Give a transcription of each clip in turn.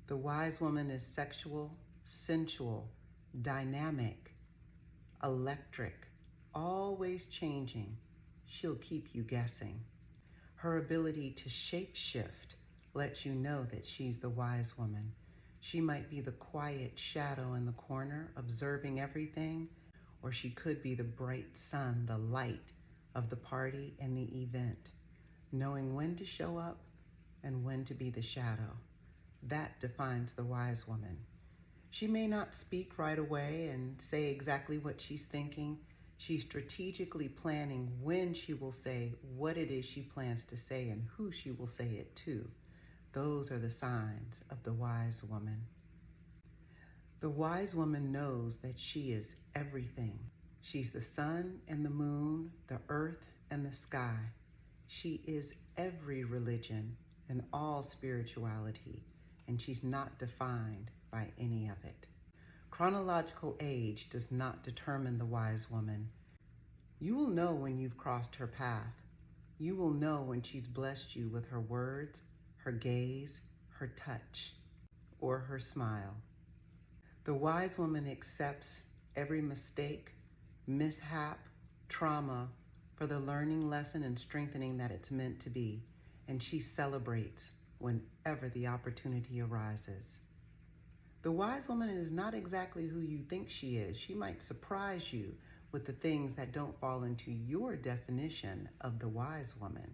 The wise woman is sexual, sensual, dynamic, electric, always changing. She'll keep you guessing. Her ability to shape-shift lets you know that she's the wise woman. She might be the quiet shadow in the corner, observing everything, or she could be the bright sun, the light of the party and the event, knowing when to show up and when to be the shadow. That defines the wise woman. She may not speak right away and say exactly what she's thinking. She's strategically planning when she will say what it is she plans to say and who she will say it to. Those are the signs of the wise woman. The wise woman knows that she is everything. She's the sun and the moon, the earth and the sky. She is every religion and all spirituality, and she's not defined by any of it. Chronological age does not determine the wise woman. You will know when you've crossed her path. You will know when she's blessed you with her words, her gaze, her touch, or her smile. The wise woman accepts every mistake, mishap, trauma for the learning lesson and strengthening that it's meant to be, and she celebrates whenever the opportunity arises. The wise woman is not exactly who you think she is. She might surprise you with the things that don't fall into your definition of the wise woman.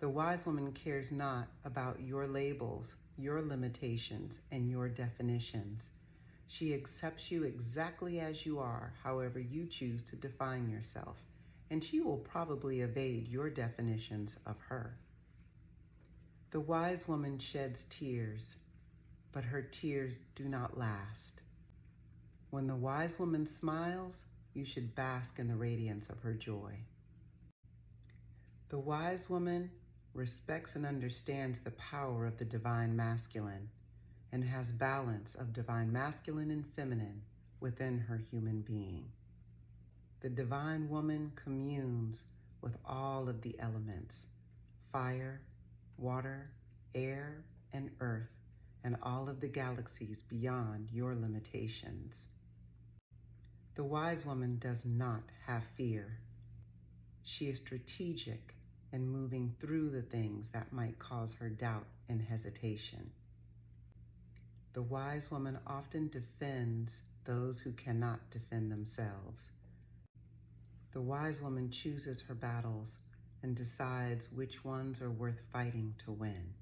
The wise woman cares not about your labels, your limitations, and your definitions. She accepts you exactly as you are, however you choose to define yourself, and she will probably evade your definitions of her. The wise woman sheds tears, but her tears do not last. When the wise woman smiles, you should bask in the radiance of her joy. The wise woman respects and understands the power of the divine masculine and has balance of divine masculine and feminine within her human being. The divine woman communes with all of the elements, fire, water, air, and earth, and all of the galaxies beyond your limitations. The wise woman does not have fear. She is strategic in moving through the things that might cause her doubt and hesitation. The wise woman often defends those who cannot defend themselves. The wise woman chooses her battles and decides which ones are worth fighting to win.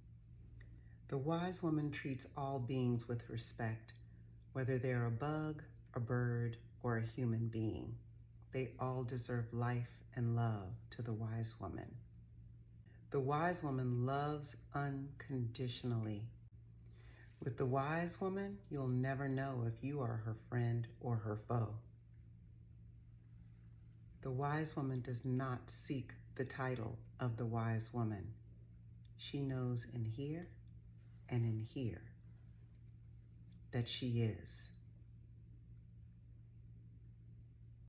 The wise woman treats all beings with respect, whether they're a bug, a bird, or a human being. They all deserve life and love to the wise woman. The wise woman loves unconditionally. With the wise woman, you'll never know if you are her friend or her foe. The wise woman does not seek the title of the wise woman. She knows in here and in here that she is.